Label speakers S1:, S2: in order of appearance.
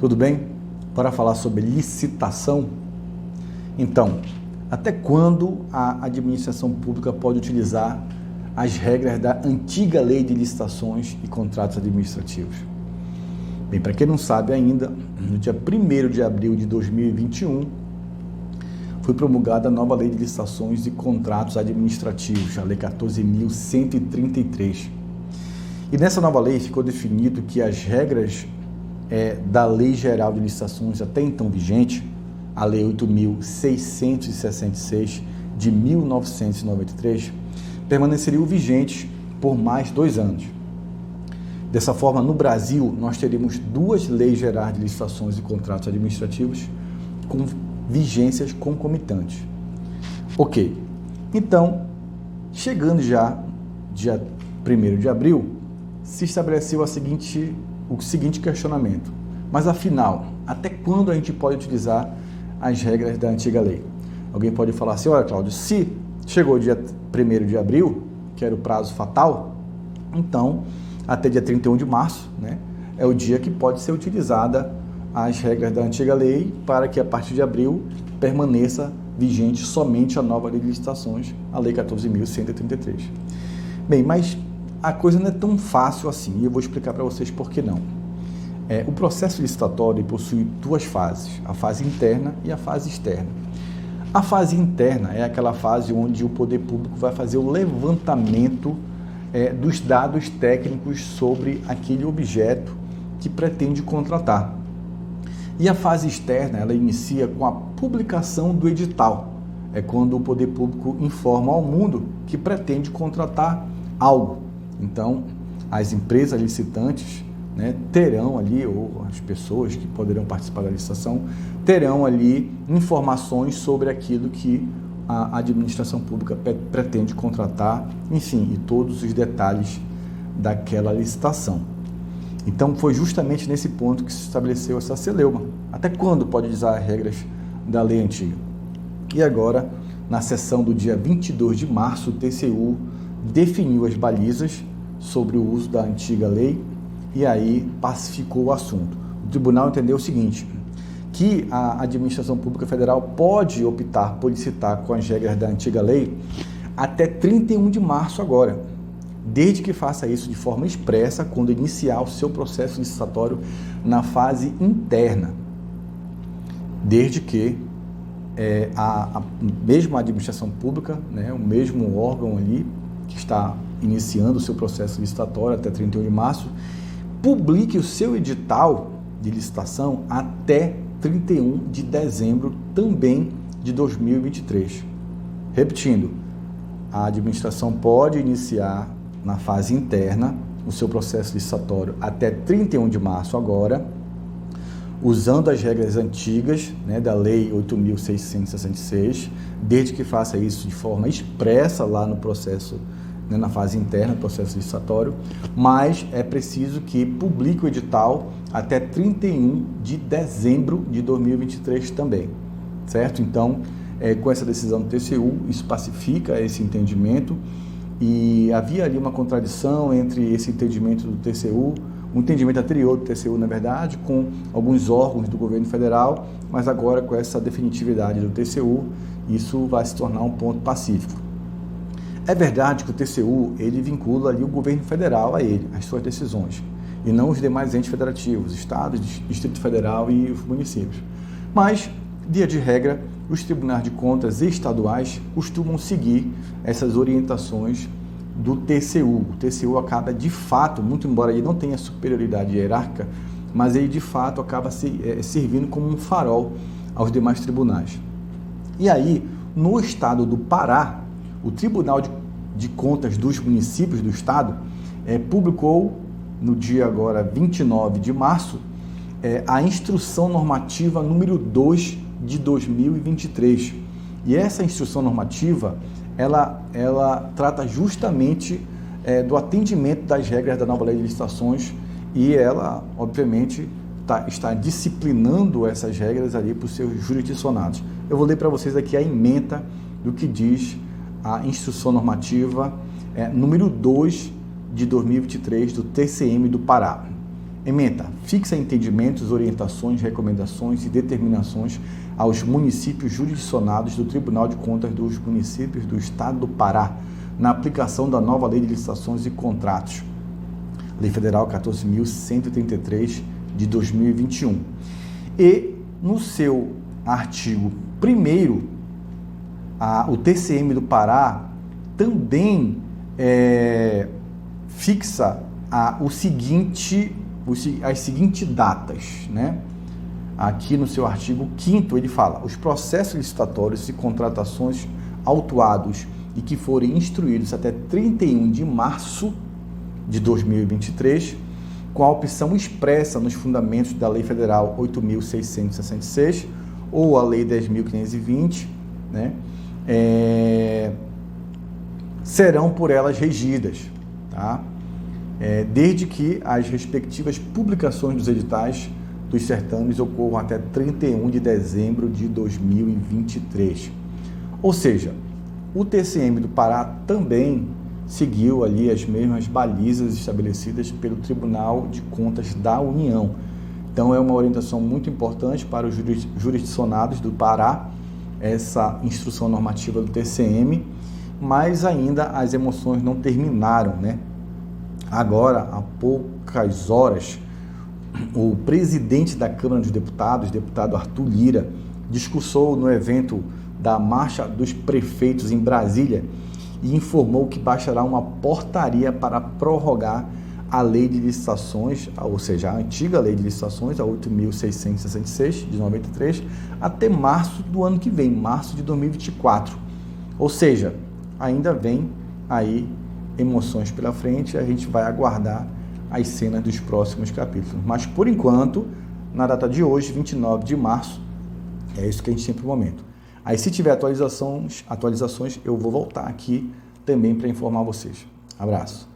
S1: Tudo bem? Para falar sobre licitação, então, até quando a administração pública pode utilizar as regras da antiga Lei de Licitações e Contratos Administrativos? Bem, para quem não sabe ainda, no dia 1º de abril de 2021, foi promulgada a nova Lei de Licitações e Contratos Administrativos, a Lei 14.133. E nessa nova lei ficou definido que as regras da Lei Geral de Licitações até então vigente, a Lei 8.666 de 1993, permaneceriam vigentes por mais 2 anos. Dessa forma, no Brasil, nós teríamos 2 leis gerais de licitações e contratos administrativos com vigências concomitantes. Ok, então, chegando já dia 1º de abril, se estabeleceu o seguinte questionamento. Mas afinal, até quando a gente pode utilizar as regras da antiga lei? Alguém pode falar assim, olha Cláudio, se chegou dia 1º de abril, que era o prazo fatal, então até dia 31 de março, né, é o dia que pode ser utilizada as regras da antiga lei para que a partir de abril permaneça vigente somente a nova lei de licitações, a Lei 14.133. Bem, mas a coisa não é tão fácil assim, e eu vou explicar para vocês por que não. O processo licitatório possui 2 fases, a fase interna e a fase externa. A fase interna é aquela fase onde o poder público vai fazer o levantamento dos dados técnicos sobre aquele objeto que pretende contratar. E a fase externa, ela inicia com a publicação do edital. É quando o poder público informa ao mundo que pretende contratar algo. Então, as empresas licitantes, né, terão ali, ou as pessoas que poderão participar da licitação, terão ali informações sobre aquilo que a administração pública pretende contratar, enfim, e todos os detalhes daquela licitação. Então, foi justamente nesse ponto que se estabeleceu essa celeuma. Até quando pode usar as regras da lei antiga? E agora, na sessão do dia 22 de março, o TCU definiu as balizas sobre o uso da antiga lei e aí pacificou o assunto. O tribunal entendeu o seguinte, que a administração pública federal pode optar por licitar com as regras da antiga lei até 31 de março agora, desde que faça isso de forma expressa quando iniciar o seu processo licitatório na fase interna, desde que mesmo a administração pública, né, o mesmo órgão ali que está iniciando o seu processo licitatório até 31 de março, publique o seu edital de licitação até 31 de dezembro também de 2023. Repetindo, a administração pode iniciar na fase interna o seu processo licitatório até 31 de março agora, usando as regras antigas, né, da Lei 8.666, desde que faça isso de forma expressa lá no processo, né, na fase interna do processo licitatório, mas é preciso que publique o edital até 31 de dezembro de 2023 também, certo? Então, com essa decisão do TCU, isso pacifica esse entendimento e havia ali uma contradição entre esse entendimento do TCU, um entendimento anterior do TCU, na verdade, com alguns órgãos do governo federal, mas agora com essa definitividade do TCU, isso vai se tornar um ponto pacífico. É verdade que o TCU, ele vincula ali o governo federal a ele, as suas decisões, e não os demais entes federativos, estados, Distrito Federal e os municípios. Mas, via de regra, os tribunais de contas estaduais costumam seguir essas orientações do TCU. O TCU acaba, de fato, muito embora ele não tenha superioridade hierárquica, mas ele, de fato, acaba servindo como um farol aos demais tribunais. E aí, no estado do Pará, o Tribunal de Contas dos Municípios do Estado publicou, no dia agora 29 de março, a Instrução Normativa número 2 de 2023. E essa Instrução Normativa, ela trata justamente do atendimento das regras da nova Lei de Licitações e ela, obviamente, está disciplinando essas regras ali para os seus jurisdicionados. Eu vou ler para vocês aqui a ementa do que diz a Instrução Normativa número 2 de 2023 do TCM do Pará. Ementa, fixa entendimentos, orientações, recomendações e determinações aos municípios jurisdicionados do Tribunal de Contas dos Municípios do Estado do Pará, na aplicação da nova Lei de Licitações e Contratos, Lei Federal 14.133 de 2021. E no seu artigo 1º, o TCM do Pará também fixa as seguintes datas, né? Aqui no seu artigo 5º ele fala: os processos licitatórios e contratações autuados e que forem instruídos até 31 de março de 2023, com a opção expressa nos fundamentos da Lei Federal 8.666 ou a Lei 10.520, né? Serão por elas regidas, tá? Desde que as respectivas publicações dos editais dos certames ocorram até 31 de dezembro de 2023. Ou seja, o TCM do Pará também seguiu ali as mesmas balizas estabelecidas pelo Tribunal de Contas da União. Então é uma orientação muito importante para os jurisdicionados do Pará, essa instrução normativa do TCM, mas ainda as emoções não terminaram, né? Agora, há poucas horas, o presidente da Câmara dos Deputados, deputado Arthur Lira, discursou no evento da Marcha dos Prefeitos em Brasília e informou que baixará uma portaria para prorrogar a Lei de Licitações, ou seja, a antiga Lei de Licitações, a 8.666 de 93, até março do ano que vem, março de 2024. Ou seja, ainda vem aí emoções pela frente, a gente vai aguardar as cenas dos próximos capítulos. Mas, por enquanto, na data de hoje, 29 de março, é isso que a gente tem para o momento. Aí, se tiver atualizações, eu vou voltar aqui também para informar vocês. Abraço.